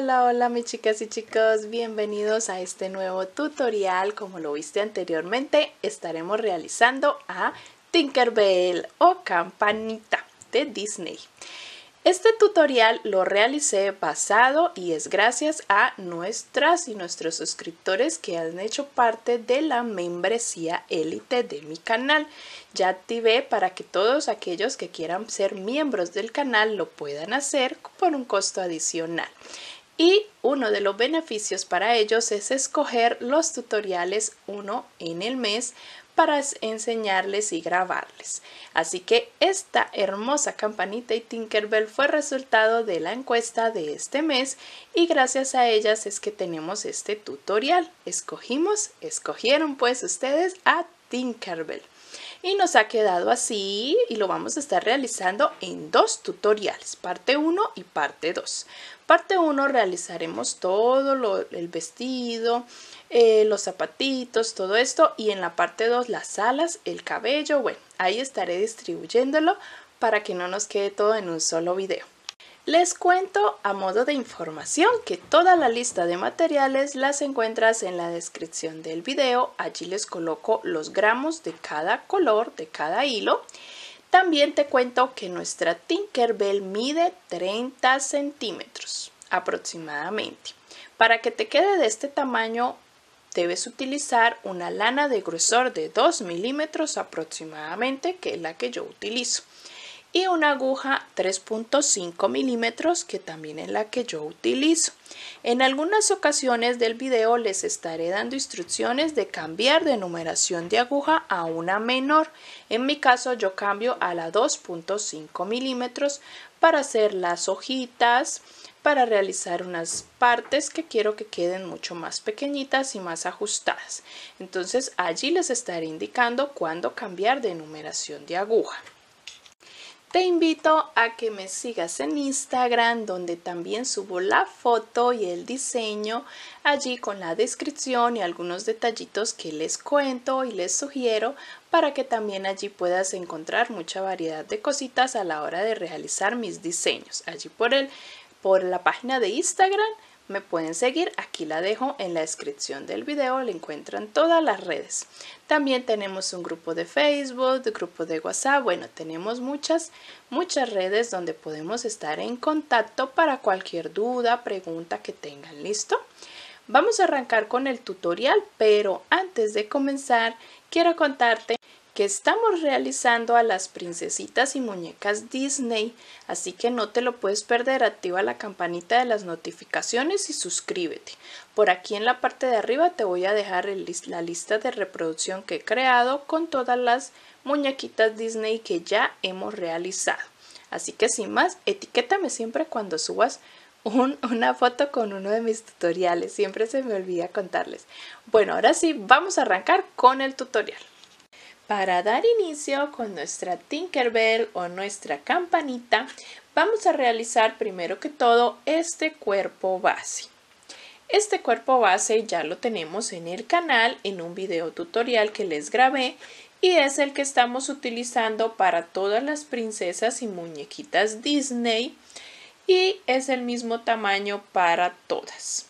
Hola mis chicas y chicos, bienvenidos a este nuevo tutorial. Como lo viste anteriormente, estaremos realizando a Tinkerbell o Campanita de Disney. Este tutorial lo realicé basado y es gracias a nuestras y nuestros suscriptores que han hecho parte de la membresía élite de mi canal. Ya activé para que todos aquellos que quieran ser miembros del canal lo puedan hacer por un costo adicional. Y uno de los beneficios para ellos es escoger los tutoriales uno en el mes para enseñarles y grabarles. Así que esta hermosa campanita y Tinkerbell fue resultado de la encuesta de este mes y gracias a ellas es que tenemos este tutorial. Escogieron pues ustedes a Tinkerbell. Y nos ha quedado así y lo vamos a estar realizando en dos tutoriales, parte 1 y parte 2. Parte 1 realizaremos todo el vestido, los zapatitos, todo esto, y en la parte 2 las alas, el cabello. Bueno, ahí estaré distribuyéndolo para que no nos quede todo en un solo video. Les cuento a modo de información que toda la lista de materiales las encuentras en la descripción del video. Allí les coloco los gramos de cada color, de cada hilo. También te cuento que nuestra Tinkerbell mide 30 centímetros aproximadamente. Para que te quede de este tamaño debes utilizar una lana de grosor de 2 milímetros aproximadamente, que es la que yo utilizo. Y una aguja 3.5 milímetros, que también es la que yo utilizo. En algunas ocasiones del video les estaré dando instrucciones de cambiar de numeración de aguja a una menor. En mi caso yo cambio a la 2.5 milímetros para hacer las hojitas, para realizar unas partes que quiero que queden mucho más pequeñitas y más ajustadas. Entonces allí les estaré indicando cuándo cambiar de numeración de aguja. Te invito a que me sigas en Instagram, donde también subo la foto y el diseño, allí con la descripción y algunos detallitos que les cuento y les sugiero, para que también allí puedas encontrar mucha variedad de cositas a la hora de realizar mis diseños. Allí por la página de Instagram me pueden seguir, aquí la dejo en la descripción del video, la encuentran todas las redes. También tenemos un grupo de Facebook, un grupo de WhatsApp, bueno, tenemos muchas redes donde podemos estar en contacto para cualquier duda, pregunta que tengan. ¿Listo? Vamos a arrancar con el tutorial, pero antes de comenzar quiero contarte que estamos realizando a las princesitas y muñecas Disney, así que no te lo puedes perder. Activa la campanita de las notificaciones y suscríbete. Por aquí en la parte de arriba te voy a dejar la lista de reproducción que he creado con todas las muñequitas Disney que ya hemos realizado. Así que sin más, etiquétame siempre cuando subas una foto con uno de mis tutoriales, siempre se me olvida contarles. Bueno, ahora sí, vamos a arrancar con el tutorial. Para dar inicio con nuestra Tinkerbell o nuestra campanita, vamos a realizar primero que todo este cuerpo base. Este cuerpo base ya lo tenemos en el canal en un video tutorial que les grabé y es el que estamos utilizando para todas las princesas y muñequitas Disney y es el mismo tamaño para todas.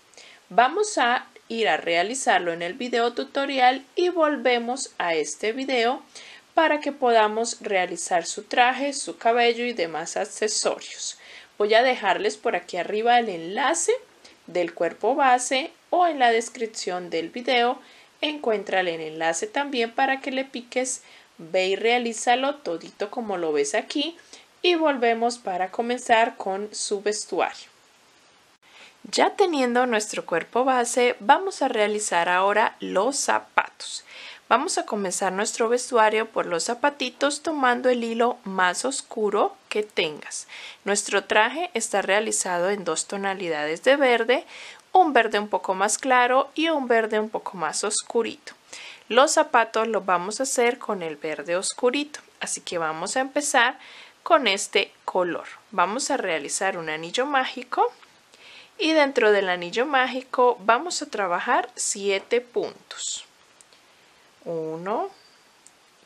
Vamos a ir a realizarlo en el video tutorial y volvemos a este video para que podamos realizar su traje, su cabello y demás accesorios. Voy a dejarles por aquí arriba el enlace del cuerpo base o en la descripción del video encuentra el enlace también para que le piques, ve y realízalo todito como lo ves aquí y volvemos para comenzar con su vestuario. Ya teniendo nuestro cuerpo base, vamos a realizar ahora los zapatos. Vamos a comenzar nuestro vestuario por los zapatitos tomando el hilo más oscuro que tengas. Nuestro traje está realizado en dos tonalidades de verde, un verde un poco más claro y un verde un poco más oscurito. Los zapatos los vamos a hacer con el verde oscurito, así que vamos a empezar con este color. Vamos a realizar un anillo mágico. Y dentro del anillo mágico vamos a trabajar 7 puntos. 1,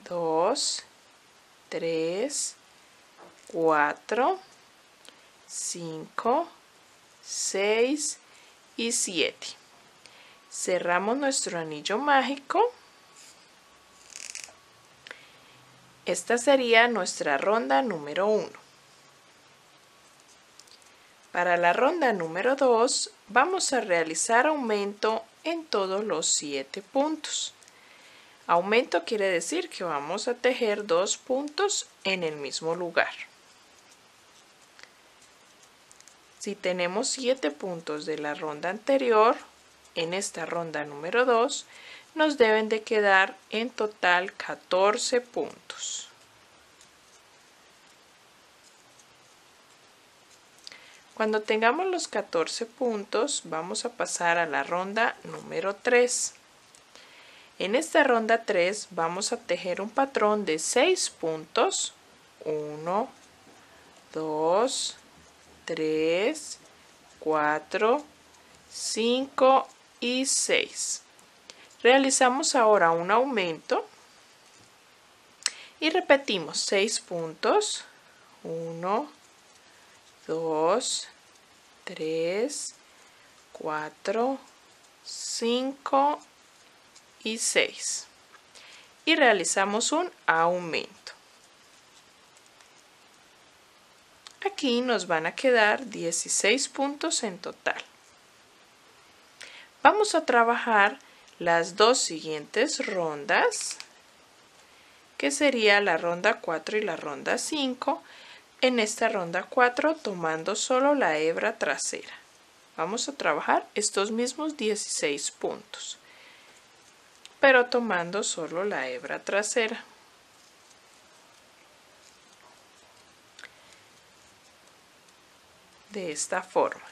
2, 3, 4, 5, 6 y 7. Cerramos nuestro anillo mágico. Esta sería nuestra ronda número 1. Para la ronda número 2 vamos a realizar aumento en todos los 7 puntos. Aumento quiere decir que vamos a tejer 2 puntos en el mismo lugar. Si tenemos 7 puntos de la ronda anterior, en esta ronda número 2 nos deben de quedar en total 14 puntos. Cuando tengamos los 14 puntos, vamos a pasar a la ronda número 3. En esta ronda 3 vamos a tejer un patrón de 6 puntos. 1, 2, 3, 4, 5 y 6. Realizamos ahora un aumento y repetimos 6 puntos. 1, 2, 3, 4, 5 y 6. Y realizamos un aumento. Aquí nos van a quedar 16 puntos en total. Vamos a trabajar las dos siguientes rondas, que sería la ronda 4 y la ronda 5. En esta ronda 4 tomando solo la hebra trasera. Vamos a trabajar estos mismos 16 puntos, pero tomando solo la hebra trasera. De esta forma.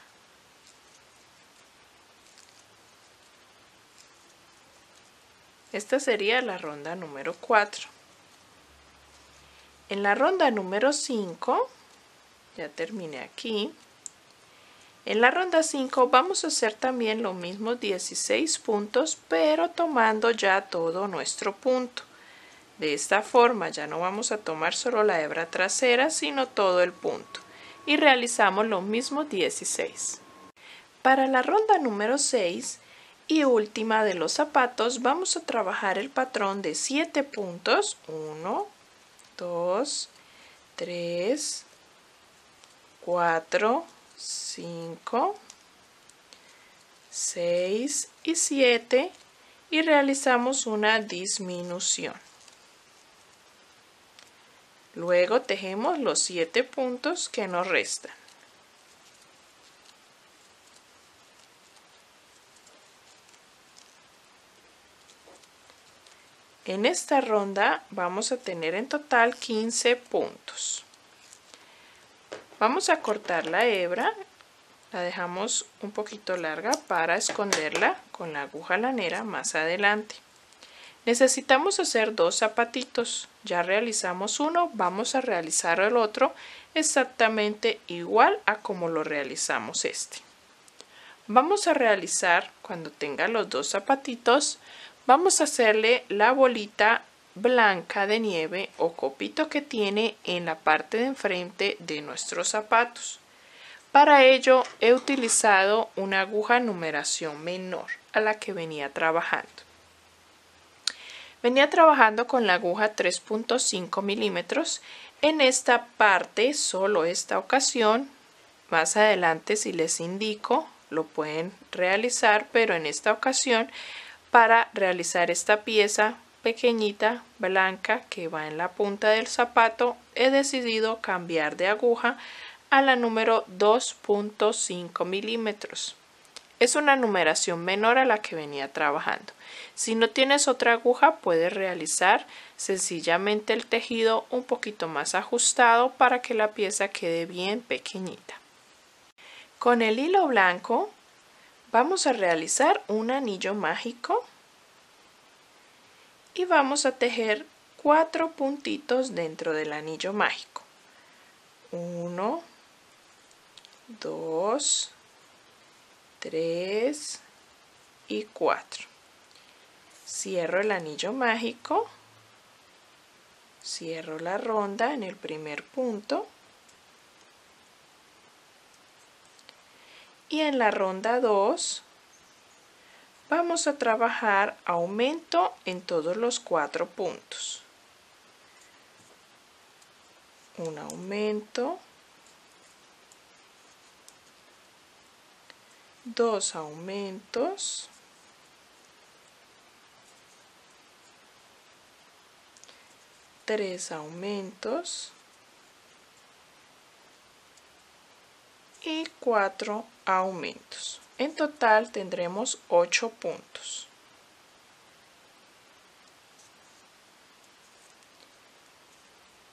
Esta sería la ronda número 4. En la ronda número 5, ya terminé aquí. En la ronda 5 vamos a hacer también los mismos 16 puntos, pero tomando ya todo nuestro punto. De esta forma ya no vamos a tomar solo la hebra trasera, sino todo el punto. Y realizamos los mismos 16. Para la ronda número 6 y última de los zapatos, vamos a trabajar el patrón de 7 puntos. 1, 2, 3, 4, 5, 6 y 7 y realizamos una disminución. Luego tejemos los 7 puntos que nos restan. En esta ronda vamos a tener en total 15 puntos. Vamos a cortar la hebra, la dejamos un poquito larga para esconderla con la aguja lanera más adelante. Necesitamos hacer 2 zapatitos, ya realizamos uno, vamos a realizar el otro exactamente igual a como lo realizamos este. Vamos a realizar, cuando tenga los 2 zapatitos, vamos a hacerle la bolita blanca de nieve o copito que tiene en la parte de enfrente de nuestros zapatos. Para ello he utilizado una aguja numeración menor a la que venía trabajando. Venía trabajando con la aguja 3.5 milímetros. En esta parte, solo esta ocasión, más adelante si les indico, lo pueden realizar, pero en esta ocasión, para realizar esta pieza pequeñita blanca que va en la punta del zapato, he decidido cambiar de aguja a la número 2.5 milímetros. Es una numeración menor a la que venía trabajando. Si no tienes otra aguja, puedes realizar sencillamente el tejido un poquito más ajustado para que la pieza quede bien pequeñita. Con el hilo blanco vamos a realizar un anillo mágico y vamos a tejer 4 puntitos dentro del anillo mágico. 1, 2, 3 y 4. Cierro el anillo mágico, cierro la ronda en el primer punto Y en la ronda 2 vamos a trabajar aumento en todos los 4 puntos. Un aumento, 2 aumentos, 3 aumentos y 4 aumentos. En total tendremos 8 puntos.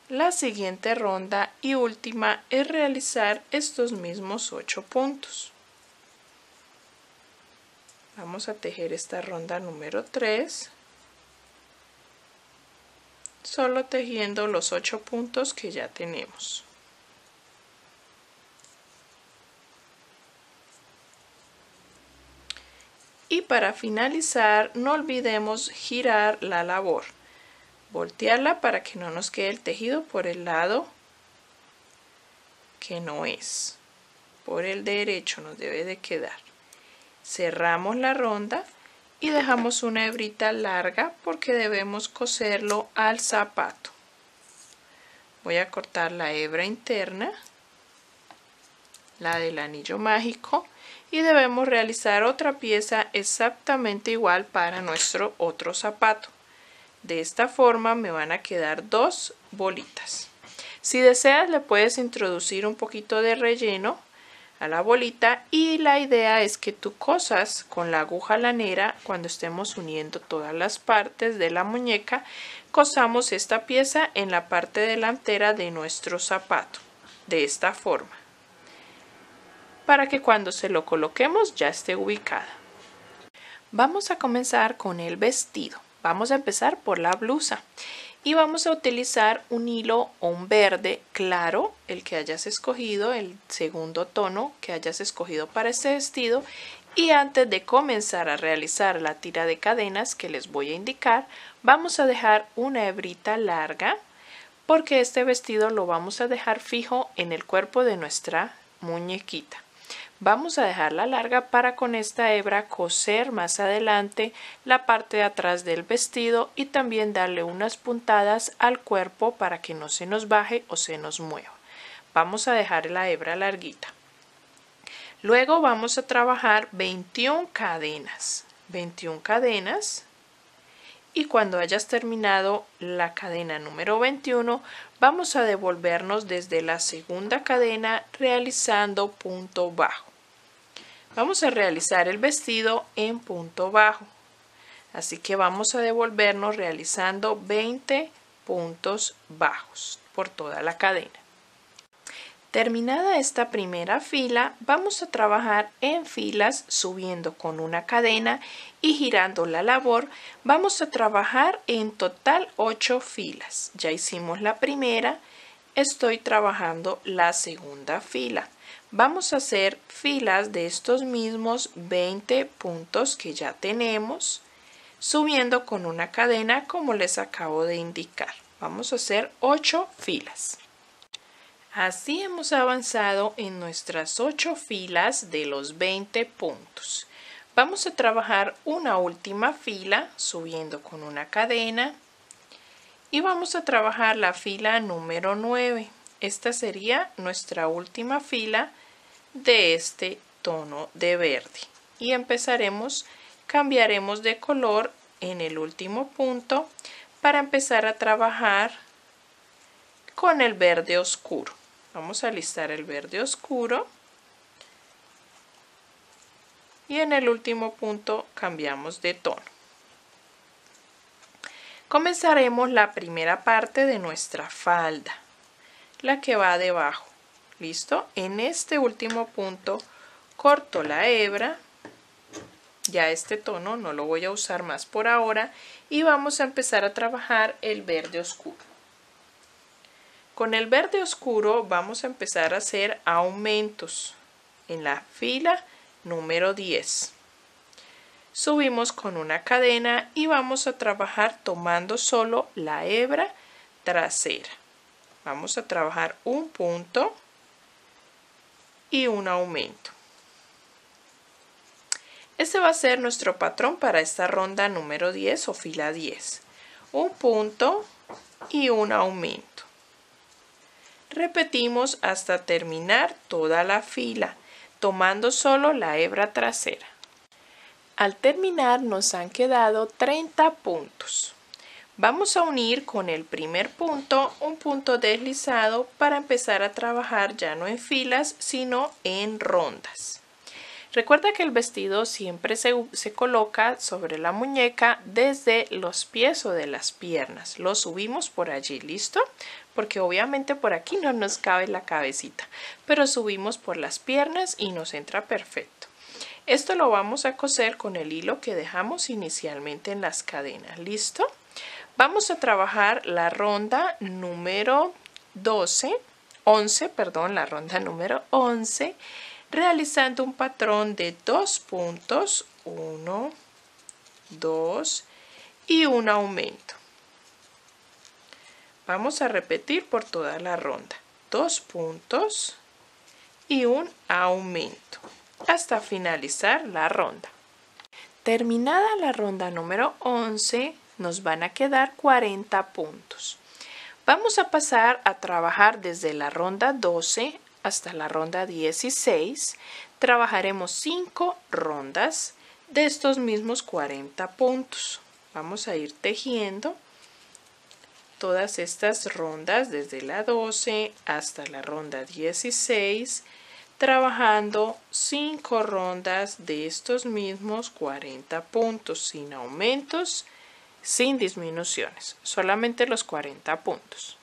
La siguiente ronda y última es realizar estos mismos 8 puntos. Vamos a tejer esta ronda número 3, solo tejiendo los 8 puntos que ya tenemos. Y para finalizar, no olvidemos girar la labor. Voltearla para que no nos quede el tejido por el lado que no es. Por el derecho nos debe de quedar. Cerramos la ronda y dejamos una hebrita larga porque debemos coserlo al zapato. Voy a cortar la hebra interna, la del anillo mágico, y debemos realizar otra pieza exactamente igual para nuestro otro zapato. De esta forma me van a quedar 2 bolitas. Si deseas, le puedes introducir un poquito de relleno a la bolita, y la idea es que tú cosas con la aguja lanera. Cuando estemos uniendo todas las partes de la muñeca, cosamos esta pieza en la parte delantera de nuestro zapato, de esta forma, para que cuando se lo coloquemos ya esté ubicada. Vamos a comenzar con el vestido. Vamos a empezar por la blusa y vamos a utilizar un hilo o un verde claro, el que hayas escogido, el segundo tono que hayas escogido para este vestido. Y antes de comenzar a realizar la tira de cadenas que les voy a indicar, vamos a dejar una hebrita larga porque este vestido lo vamos a dejar fijo en el cuerpo de nuestra muñequita. Vamos a dejarla larga para con esta hebra coser más adelante la parte de atrás del vestido y también darle unas puntadas al cuerpo para que no se nos baje o se nos mueva. Vamos a dejar la hebra larguita. Luego vamos a trabajar 21 cadenas. 21 cadenas. Y cuando hayas terminado la cadena número 21, vamos a devolvernos desde la segunda cadena realizando punto bajo. Vamos a realizar el vestido en punto bajo. Así que vamos a devolvernos realizando 20 puntos bajos por toda la cadena. Terminada esta primera fila, vamos a trabajar en filas subiendo con una cadena y girando la labor. Vamos a trabajar en total 8 filas. Ya hicimos la primera, estoy trabajando la segunda fila. Vamos a hacer filas de estos mismos 20 puntos que ya tenemos, subiendo con una cadena como les acabo de indicar. Vamos a hacer 8 filas. Así hemos avanzado en nuestras 8 filas de los 20 puntos. Vamos a trabajar una última fila subiendo con una cadena y vamos a trabajar la fila número 9. Esta sería nuestra última fila de este tono de verde y cambiaremos de color en el último punto para empezar a trabajar con el verde oscuro. Vamos a alistar el verde oscuro y en el último punto cambiamos de tono. Comenzaremos la primera parte de nuestra falda, la que va debajo. ¿Listo? En este último punto corto la hebra, ya este tono no lo voy a usar más por ahora, y vamos a empezar a trabajar el verde oscuro. Con el verde oscuro vamos a empezar a hacer aumentos en la fila número 10. Subimos con una cadena y vamos a trabajar tomando solo la hebra trasera. Vamos a trabajar un punto y un aumento. Este va a ser nuestro patrón para esta ronda número 10 o fila 10. Un punto y un aumento. Repetimos hasta terminar toda la fila, tomando solo la hebra trasera. Al terminar nos han quedado 30 puntos. Vamos a unir con el primer punto un punto deslizado para empezar a trabajar ya no en filas, sino en rondas. Recuerda que el vestido siempre se coloca sobre la muñeca desde los pies o de las piernas. Lo subimos por allí, ¿listo? Porque obviamente por aquí no nos cabe la cabecita, pero subimos por las piernas y nos entra perfecto. Esto lo vamos a coser con el hilo que dejamos inicialmente en las cadenas, ¿listo? Vamos a trabajar la ronda número 11, la ronda número 11, realizando un patrón de 2 puntos, 1, 2 y un aumento. Vamos a repetir por toda la ronda, 2 puntos y un aumento, hasta finalizar la ronda. Terminada la ronda número 11, nos van a quedar 40 puntos. Vamos a pasar a trabajar desde la ronda 12 hasta la ronda 16. Trabajaremos 5 rondas de estos mismos 40 puntos. Vamos a ir tejiendo todas estas rondas desde la 12 hasta la ronda 16, trabajando 5 rondas de estos mismos 40 puntos, sin aumentos, sin disminuciones, solamente los 40 puntos.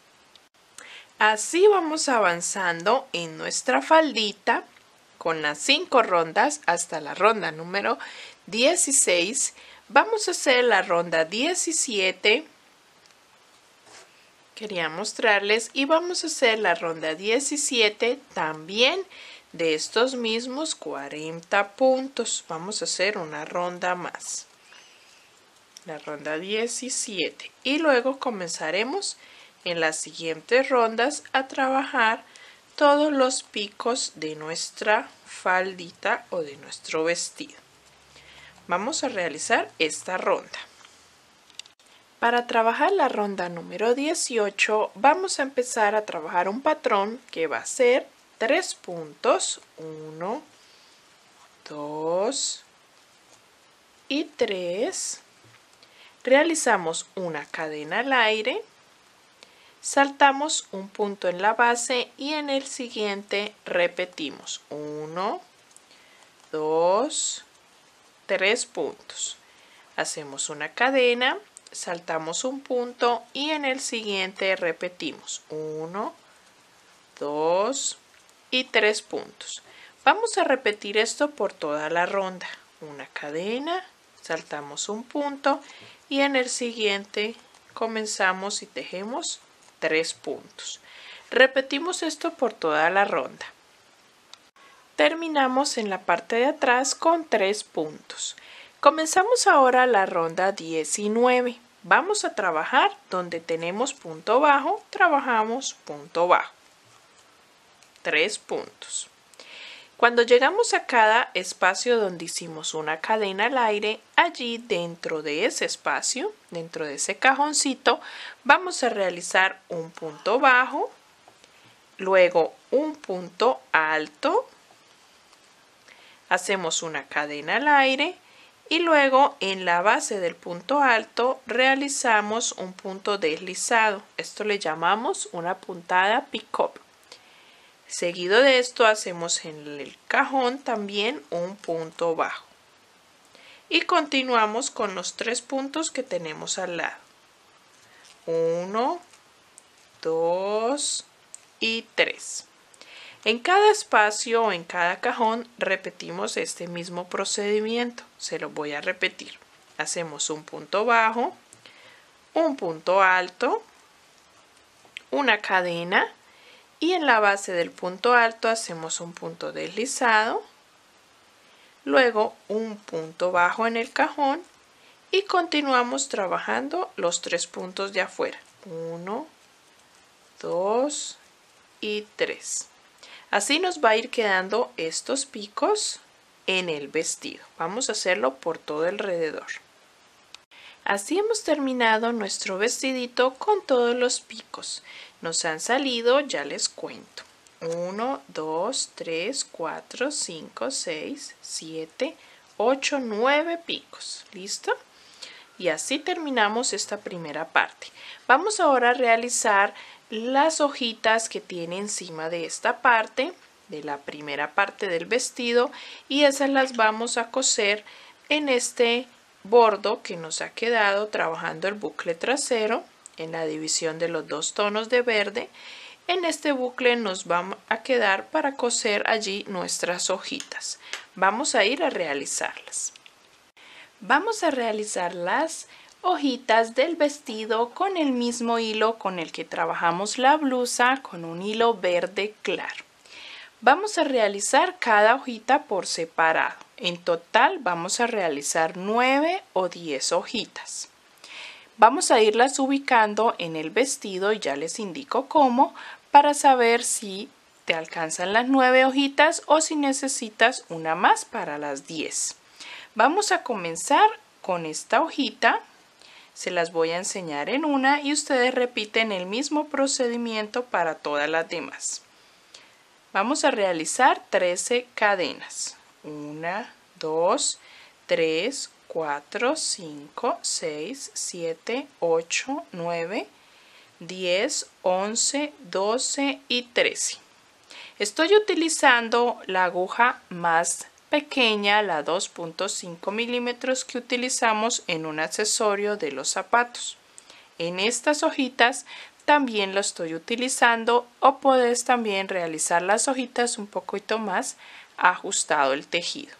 Así vamos avanzando en nuestra faldita con las 5 rondas hasta la ronda número 16. Vamos a hacer la ronda 17. Quería mostrarles, y vamos a hacer la ronda 17 también de estos mismos 40 puntos. Vamos a hacer una ronda más, la ronda 17, y luego comenzaremos en las siguientes rondas a trabajar todos los picos de nuestra faldita o de nuestro vestido. Vamos a realizar esta ronda. Para trabajar la ronda número 18 vamos a empezar a trabajar un patrón que va a ser 3 puntos, 1, 2 y 3. Realizamos una cadena al aire, saltamos un punto en la base y en el siguiente repetimos 1, 2, 3 puntos. Hacemos una cadena, saltamos un punto y en el siguiente repetimos 1, 2 y 3 puntos. Vamos a repetir esto por toda la ronda. Una cadena, saltamos un punto y en el siguiente comenzamos y tejemos 3 puntos. Repetimos esto por toda la ronda. Terminamos en la parte de atrás con 3 puntos. Comenzamos ahora la ronda 19. Vamos a trabajar donde tenemos punto bajo, trabajamos punto bajo. 3 puntos. Cuando llegamos a cada espacio donde hicimos una cadena al aire, allí dentro de ese espacio, dentro de ese cajoncito, vamos a realizar un punto bajo, luego un punto alto, hacemos una cadena al aire y luego en la base del punto alto realizamos un punto deslizado. Esto le llamamos una puntada pick-up. Seguido de esto hacemos en el cajón también un punto bajo. Y continuamos con los 3 puntos que tenemos al lado. 1, 2 y 3. En cada espacio o en cada cajón repetimos este mismo procedimiento. Se lo voy a repetir. Hacemos un punto bajo, un punto alto, una cadena y en la base del punto alto hacemos un punto deslizado, luego un punto bajo en el cajón y continuamos trabajando los 3 puntos de afuera. 1, 2 y 3. Así nos va a ir quedando estos picos en el vestido. Vamos a hacerlo por todo alrededor. Así hemos terminado nuestro vestidito con todos los picos. Nos han salido, ya les cuento, 1, 2, 3, 4, 5, 6, 7, 8, 9 picos. ¿Listo? Y así terminamos esta primera parte. Vamos ahora a realizar las hojitas que tiene encima de esta parte, de la primera parte del vestido, y esas las vamos a coser en este bordo que nos ha quedado trabajando el bucle trasero en la división de los dos tonos de verde. En este bucle nos va a quedar para coser allí nuestras hojitas. Vamos a ir a realizarlas. Vamos a realizar las hojitas del vestido con el mismo hilo con el que trabajamos la blusa, con un hilo verde claro. Vamos a realizar cada hojita por separado. En total vamos a realizar 9 o 10 hojitas. Vamos a irlas ubicando en el vestido y ya les indico cómo, para saber si te alcanzan las 9 hojitas o si necesitas una más para las 10. Vamos a comenzar con esta hojita, se las voy a enseñar en una y ustedes repiten el mismo procedimiento para todas las demás. Vamos a realizar 13 cadenas. 1, 2, 3, 4, 5, 6, 7, 8, 9, 10, 11, 12 y 13. Estoy utilizando la aguja más pequeña, la 2.5 milímetros que utilizamos en un accesorio de los zapatos. En estas hojitas también lo estoy utilizando, o puedes también realizar las hojitas un poquito más ajustado el tejido.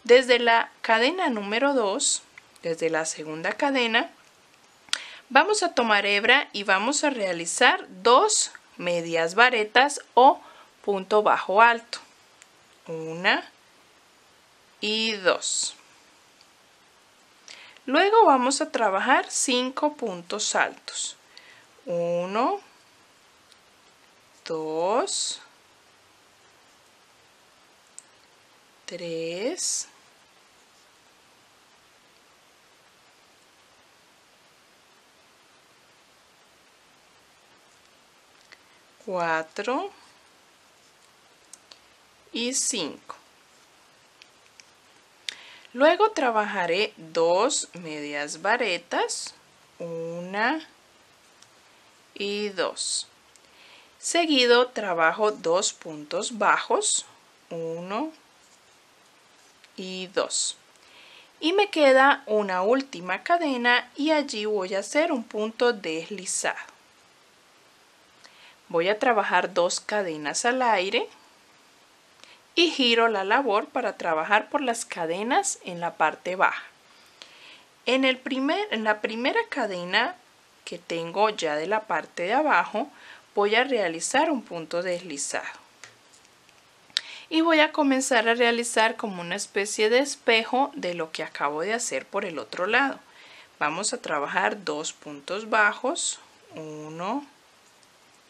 Desde la cadena número 2, desde la segunda cadena, vamos a tomar hebra y vamos a realizar 2 medias varetas o punto bajo alto. 1 y 2. Luego vamos a trabajar 5 puntos altos. 1, 2, 3, 4 y 5. Luego trabajaré 2 medias varetas, 1 y 2. Seguido trabajo 2 puntos bajos, 1 y 2. Y me queda una última cadena y allí voy a hacer un punto deslizado. Voy a trabajar 2 cadenas al aire y giro la labor para trabajar por las cadenas en la parte baja. En la primera cadena que tengo ya de la parte de abajo, voy a realizar un punto deslizado. Y voy a comenzar a realizar como una especie de espejo de lo que acabo de hacer por el otro lado. Vamos a trabajar 2 puntos bajos, 1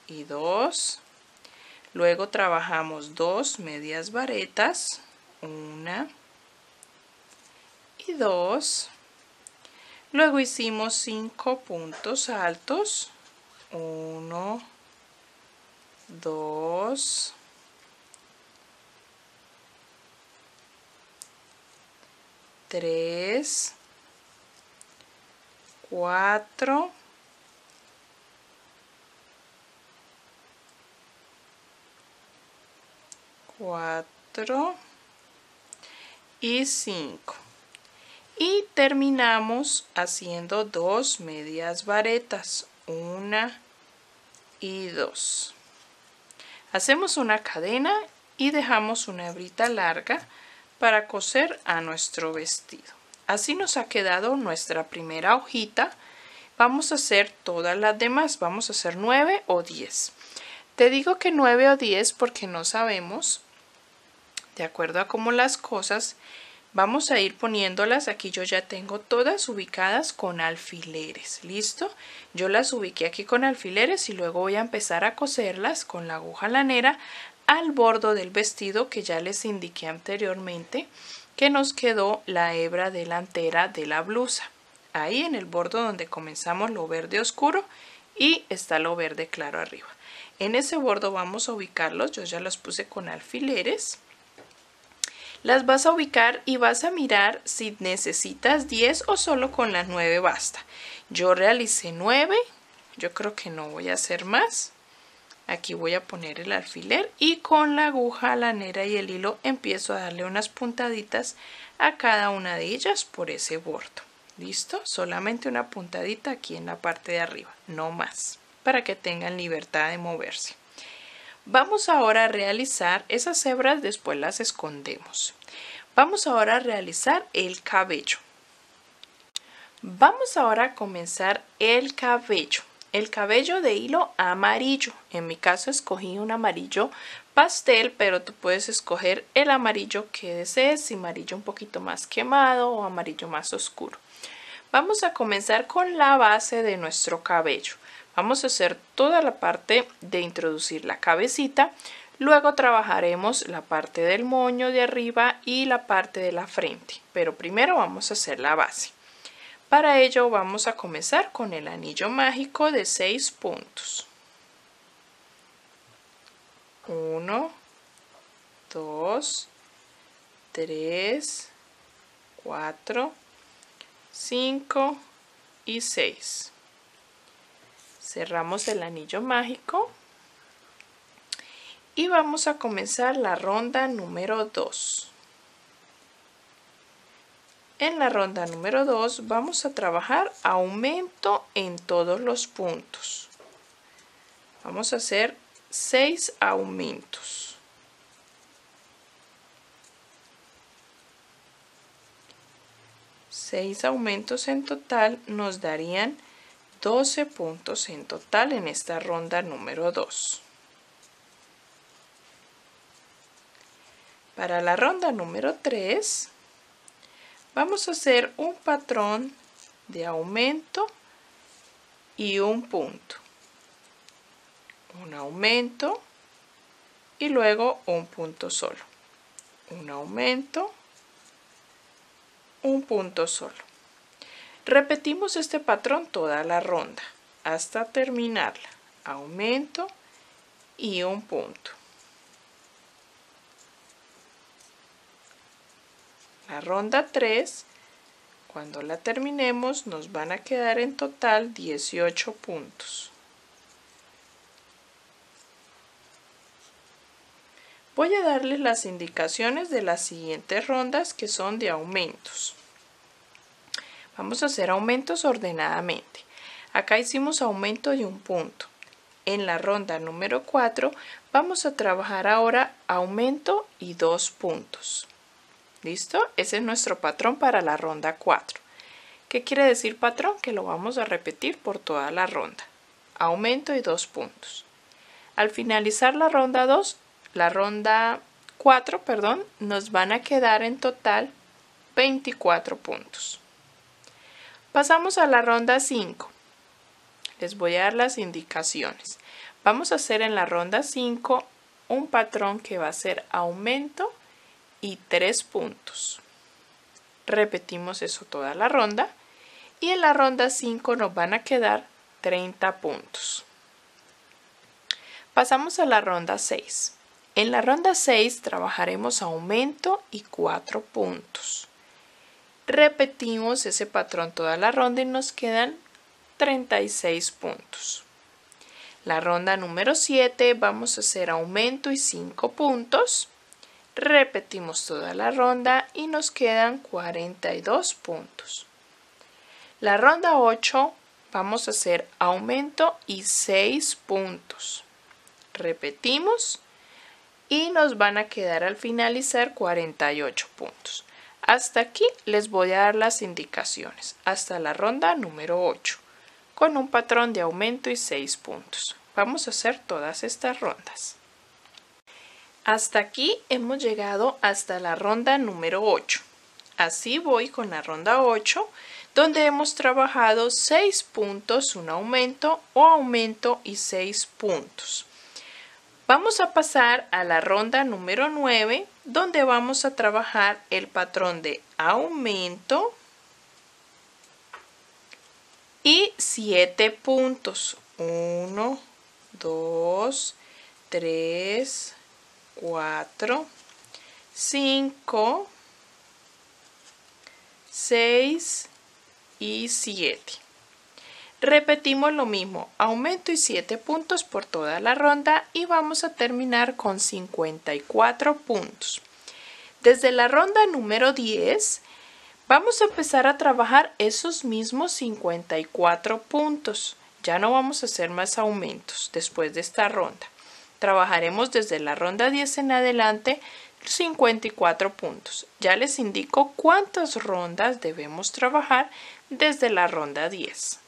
y 2. Luego trabajamos 2 medias varetas, 1 y 2. Luego hicimos 5 puntos altos, 1, 2, 3, 4, 5. Y terminamos haciendo 2 medias varetas, 1 y 2. Hacemos una cadena y dejamos una hebrita larga para coser a nuestro vestido. Así nos ha quedado nuestra primera hojita. Vamos a hacer todas las demás, vamos a hacer 9 o 10. Te digo que 9 o 10 porque no sabemos, de acuerdo a cómo las cosas. Vamos a ir poniéndolas, aquí yo ya tengo todas ubicadas con alfileres, ¿listo? Yo las ubiqué aquí con alfileres y luego voy a empezar a coserlas con la aguja lanera al bordo del vestido que ya les indiqué anteriormente, que nos quedó la hebra delantera de la blusa. Ahí en el bordo donde comenzamos lo verde oscuro y está lo verde claro arriba. En ese bordo vamos a ubicarlos, yo ya los puse con alfileres. Las vas a ubicar y vas a mirar si necesitas 10 o solo con las 9 basta. Yo realicé 9, yo creo que no voy a hacer más. Aquí voy a poner el alfiler y con la aguja, lanera y el hilo empiezo a darle unas puntaditas a cada una de ellas por ese bordo. ¿Listo? Solamente una puntadita aquí en la parte de arriba, no más, para que tengan libertad de moverse. Vamos ahora a realizar esas hebras, después las escondemos. Vamos ahora a realizar el cabello. Vamos ahora a comenzar el cabello. El cabello de hilo amarillo. En mi caso escogí un amarillo pastel, pero tú puedes escoger el amarillo que desees, amarillo un poquito más quemado o amarillo más oscuro. Vamos a comenzar con la base de nuestro cabello. Vamos a hacer toda la parte de introducir la cabecita, luego trabajaremos la parte del moño de arriba y la parte de la frente, pero primero vamos a hacer la base. Para ello vamos a comenzar con el anillo mágico de 6 puntos. 1, 2, 3, 4, 5 y 6. Cerramos el anillo mágico y vamos a comenzar la ronda número 2. En la ronda número 2 vamos a trabajar aumento en todos los puntos. Vamos a hacer 6 aumentos. Seis aumentos en total nos darían 12 puntos en total en esta ronda número 2. Para la ronda número 3 vamos a hacer un patrón de aumento y un punto. Un aumento y luego un punto solo. Un aumento, un punto solo. Repetimos este patrón toda la ronda hasta terminarla. Aumento y un punto. La ronda 3, cuando la terminemos, nos van a quedar en total 18 puntos. Voy a darles las indicaciones de las siguientes rondas que son de aumentos. Vamos a hacer aumentos ordenadamente. Acá hicimos aumento de un punto. En la ronda número 4 vamos a trabajar ahora aumento y 2 puntos. ¿Listo? Ese es nuestro patrón para la ronda 4. ¿Qué quiere decir patrón? Que lo vamos a repetir por toda la ronda. Aumento y 2 puntos. Al finalizar la ronda 4, nos van a quedar en total 24 puntos. Pasamos a la ronda 5. Les voy a dar las indicaciones. Vamos a hacer en la ronda 5 un patrón que va a ser aumento y 3 puntos. Repetimos eso toda la ronda y en la ronda 5 nos van a quedar 30 puntos. Pasamos a la ronda 6. En la ronda 6 trabajaremos aumento y 4 puntos. Repetimos ese patrón toda la ronda y nos quedan 36 puntos. La ronda número 7 vamos a hacer aumento y 5 puntos. Repetimos toda la ronda y nos quedan 42 puntos. La ronda 8 vamos a hacer aumento y 6 puntos. Repetimos y nos van a quedar al finalizar 48 puntos. Hasta aquí les voy a dar las indicaciones, hasta la ronda número 8, con un patrón de aumento y 6 puntos. Vamos a hacer todas estas rondas. Hasta aquí hemos llegado hasta la ronda número 8. Así voy con la ronda 8, donde hemos trabajado 6 puntos, un aumento o aumento y 6 puntos. Vamos a pasar a la ronda número 9, donde vamos a trabajar el patrón de aumento y 7 puntos. 1, 2, 3, 4, 5, 6 y 7. Repetimos lo mismo, aumento y 7 puntos por toda la ronda y vamos a terminar con 54 puntos. Desde la ronda número 10 vamos a empezar a trabajar esos mismos 54 puntos. Ya no vamos a hacer más aumentos después de esta ronda. Trabajaremos desde la ronda 10 en adelante 54 puntos. Ya les indico cuántas rondas debemos trabajar desde la ronda 10.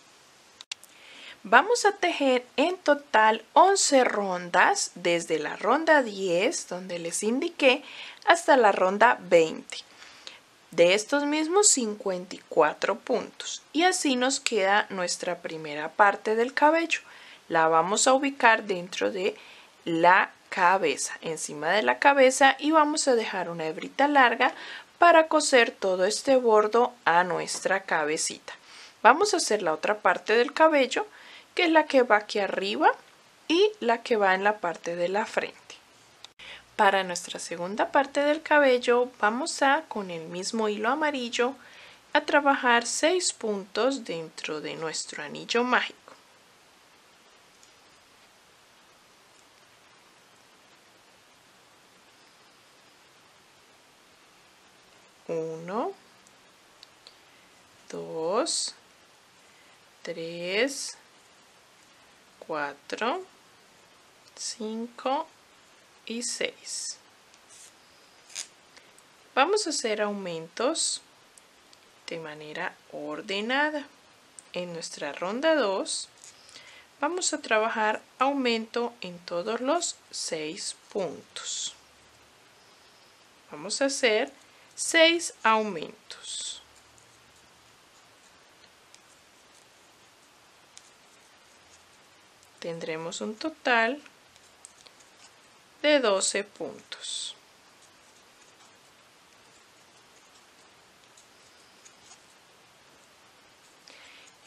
Vamos a tejer en total 11 rondas desde la ronda 10, donde les indiqué, hasta la ronda 20. De estos mismos 54 puntos. Y así nos queda nuestra primera parte del cabello. La vamos a ubicar dentro de la cabeza, encima de la cabeza, y vamos a dejar una hebrita larga para coser todo este bordo a nuestra cabecita. Vamos a hacer la otra parte del cabello, que es la que va aquí arriba y la que va en la parte de la frente. Para nuestra segunda parte del cabello vamos a, con el mismo hilo amarillo, a trabajar 6 puntos dentro de nuestro anillo mágico. Uno, 2, 3, 4, 5 y 6. Vamos a hacer aumentos de manera ordenada. En nuestra ronda 2 vamos a trabajar aumento en todos los 6 puntos. Vamos a hacer 6 aumentos. Tendremos un total de 12 puntos.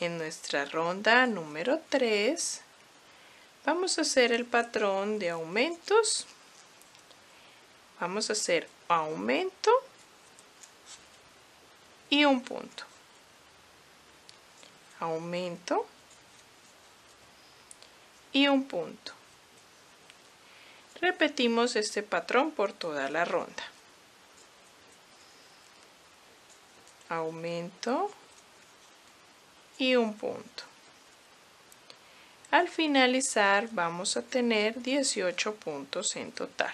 En nuestra ronda número 3 vamos a hacer el patrón de aumentos. Vamos a hacer aumento y un punto. Aumento y un punto. Repetimos este patrón por toda la ronda. Aumento y un punto. Al finalizar vamos a tener 18 puntos en total.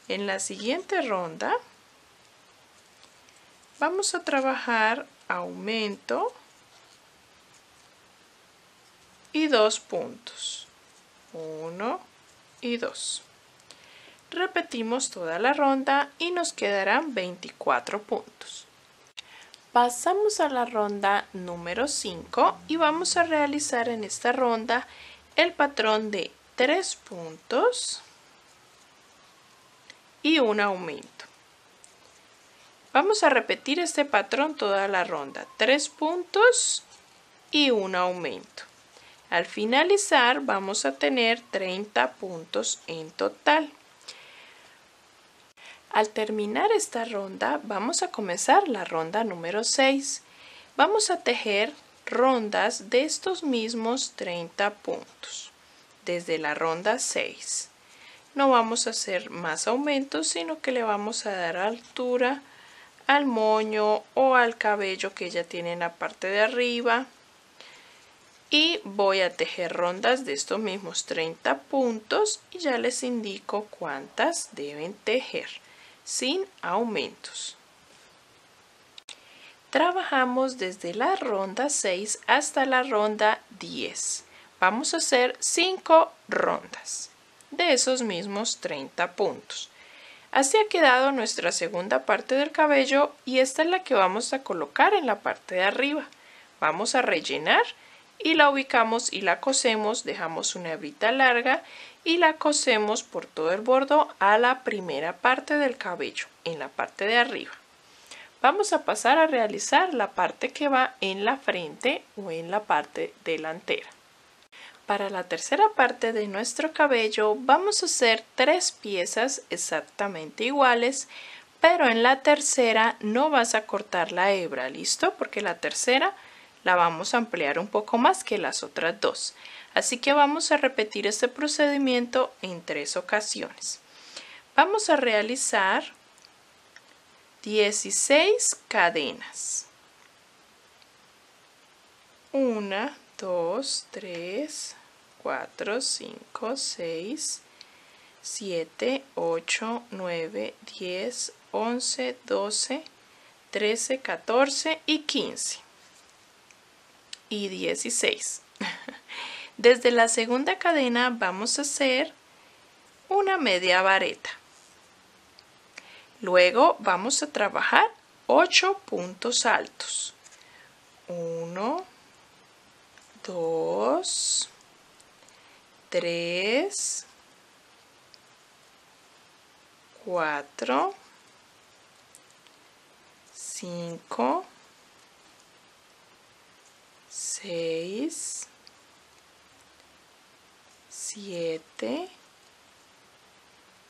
En la siguiente ronda vamos a trabajar aumento y 2 puntos, 1 y 2. Repetimos toda la ronda y nos quedarán 24 puntos. Pasamos a la ronda número 5 y vamos a realizar en esta ronda el patrón de 3 puntos y un aumento. Vamos a repetir este patrón toda la ronda, 3 puntos y un aumento. Al finalizar vamos a tener 30 puntos en total. Al terminar esta ronda vamos a comenzar la ronda número 6. Vamos a tejer rondas de estos mismos 30 puntos desde la ronda 6. No vamos a hacer más aumentos, sino que le vamos a dar altura al moño o al cabello que ya tiene en la parte de arriba. Y voy a tejer rondas de estos mismos 30 puntos y ya les indico cuántas deben tejer sin aumentos. Trabajamos desde la ronda 6 hasta la ronda 10. Vamos a hacer 5 rondas de esos mismos 30 puntos. Así ha quedado nuestra segunda parte del cabello y esta es la que vamos a colocar en la parte de arriba. Vamos a rellenar y la ubicamos y la cosemos, dejamos una hebrita larga y la cosemos por todo el borde a la primera parte del cabello, en la parte de arriba. Vamos a pasar a realizar la parte que va en la frente o en la parte delantera. Para la tercera parte de nuestro cabello vamos a hacer 3 piezas exactamente iguales, pero en la tercera no vas a cortar la hebra, ¿listo? Porque la tercera la vamos a ampliar un poco más que las otras 2. Así que vamos a repetir este procedimiento en 3 ocasiones. Vamos a realizar 16 cadenas. 1, 2, 3, 4, 5, 6, 7, 8, 9, 10, 11, 12, 13, 14 y 15. Y 16. Desde la segunda cadena vamos a hacer una media vareta. Luego vamos a trabajar 8 puntos altos. 1, 2, 3, 4, 5, 6, 7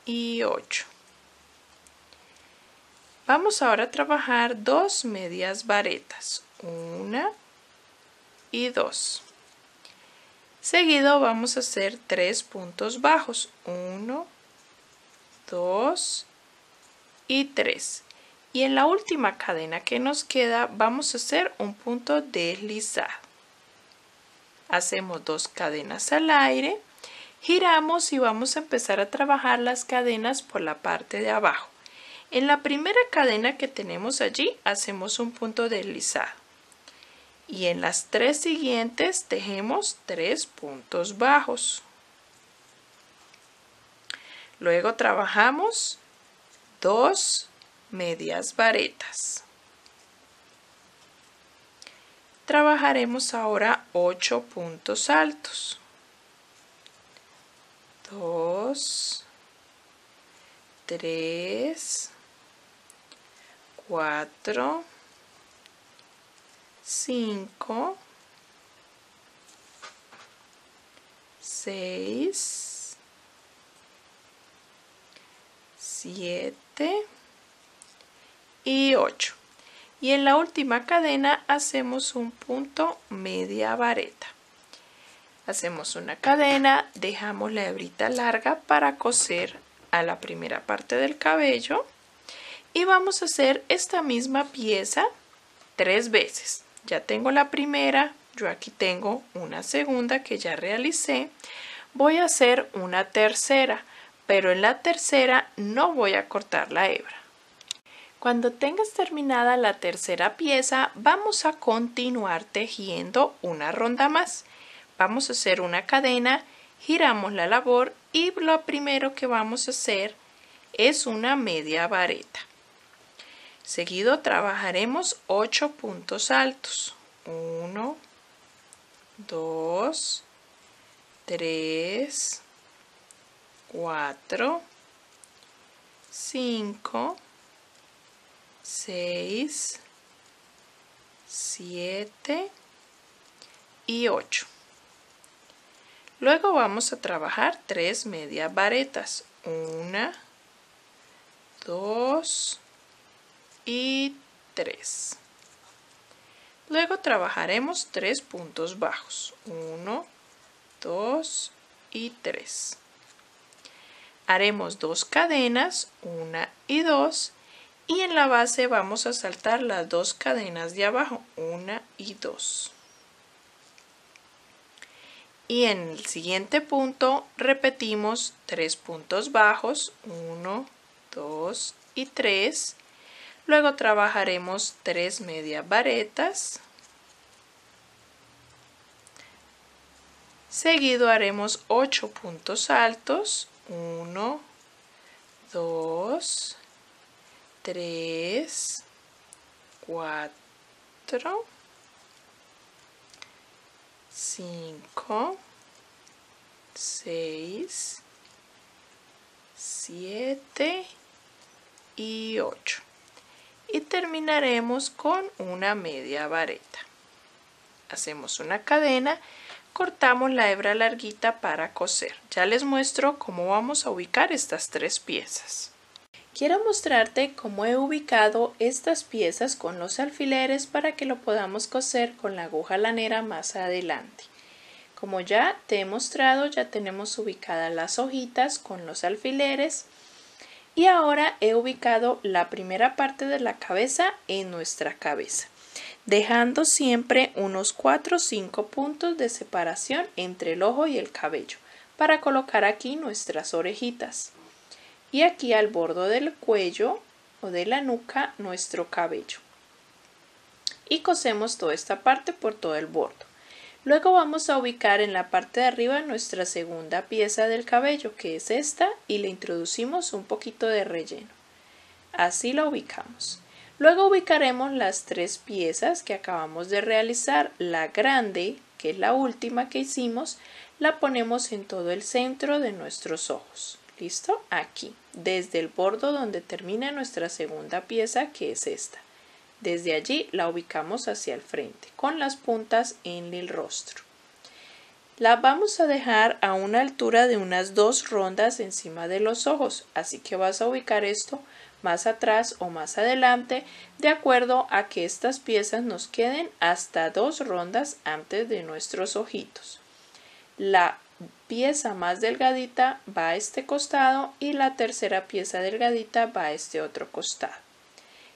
y 8. Vamos ahora a trabajar 2 medias varetas, 1 y 2. Seguido vamos a hacer 3 puntos bajos, 1, 2 y 3. Y en la última cadena que nos queda vamos a hacer un punto deslizado. Hacemos 2 cadenas al aire, giramos y vamos a empezar a trabajar las cadenas por la parte de abajo. En la primera cadena que tenemos allí hacemos un punto deslizado. Y en las 3 siguientes tejemos 3 puntos bajos. Luego trabajamos 2 medias varetas. Trabajaremos ahora 8 puntos altos. 2, 3, 4, 5, 6, 7 y 8. Y en la última cadena hacemos un punto media vareta. Hacemos una cadena, dejamos la hebrita larga para coser a la primera parte del cabello y vamos a hacer esta misma pieza 3 veces. Ya tengo la primera, yo aquí tengo una segunda que ya realicé. Voy a hacer una tercera, pero en la tercera no voy a cortar la hebra. Cuando tengas terminada la tercera pieza, vamos a continuar tejiendo una ronda más. Vamos a hacer una cadena, giramos la labor y lo primero que vamos a hacer es una media vareta. Seguido trabajaremos 8 puntos altos. 1, 2, 3, 4, 5, 6, 7 y 8. Luego vamos a trabajar 3 medias varetas. 1, 2 y 3. Luego trabajaremos 3 puntos bajos. 1, 2 y 3. Haremos 2 cadenas, 1 y 2. Y en la base vamos a saltar las 2 cadenas de abajo, 1 y 2. Y en el siguiente punto repetimos 3 puntos bajos, 1, 2 y 3. Luego trabajaremos 3 medias varetas. Seguido haremos 8 puntos altos, 1, 2, 3, 4, 5, 6, 7 y 8. Y terminaremos con una media vareta. Hacemos una cadena, cortamos la hebra larguita para coser. Ya les muestro cómo vamos a ubicar estas 3 piezas. Quiero mostrarte cómo he ubicado estas piezas con los alfileres para que lo podamos coser con la aguja lanera más adelante. Como ya te he mostrado, ya tenemos ubicadas las hojitas con los alfileres. Y ahora he ubicado la primera parte de la cabeza en nuestra cabeza, dejando siempre unos 4 o 5 puntos de separación entre el ojo y el cabello para colocar aquí nuestras orejitas. Y aquí al borde del cuello o de la nuca nuestro cabello. Y cosemos toda esta parte por todo el borde. Luego vamos a ubicar en la parte de arriba nuestra segunda pieza del cabello, que es esta, y le introducimos un poquito de relleno. Así la ubicamos. Luego ubicaremos las 3 piezas que acabamos de realizar. La grande, que es la última que hicimos, la ponemos en todo el centro de nuestros ojos. ¿Listo? Aquí, desde el borde donde termina nuestra segunda pieza, que es esta. Desde allí la ubicamos hacia el frente, con las puntas en el rostro. La vamos a dejar a una altura de unas 2 rondas encima de los ojos, así que vas a ubicar esto más atrás o más adelante, de acuerdo a que estas piezas nos queden hasta 2 rondas antes de nuestros ojitos. La pieza más delgadita va a este costado y la tercera pieza delgadita va a este otro costado.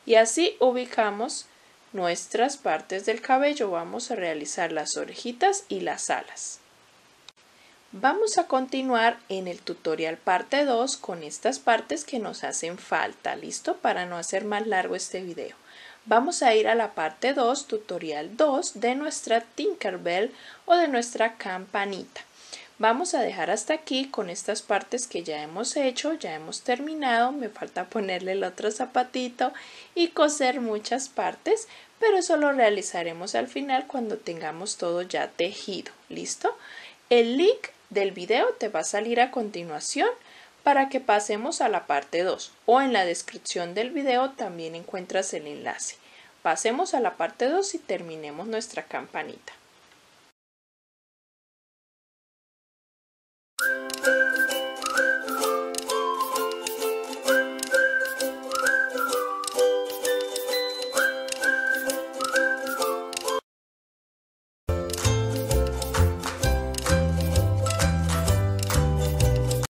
Y así ubicamos nuestras partes del cabello. Vamos a realizar las orejitas y las alas. Vamos a continuar en el tutorial parte 2 con estas partes que nos hacen falta. ¿Listo? Para no hacer más largo este video. Vamos a ir a la parte 2, tutorial 2 de nuestra Tinkerbell o de nuestra campanita. Vamos a dejar hasta aquí con estas partes que ya hemos hecho, ya hemos terminado. Me falta ponerle el otro zapatito y coser muchas partes, pero eso lo realizaremos al final cuando tengamos todo ya tejido. ¿Listo? El link del video te va a salir a continuación para que pasemos a la parte 2, o en la descripción del video también encuentras el enlace. Pasemos a la parte 2 y terminemos nuestra campanita.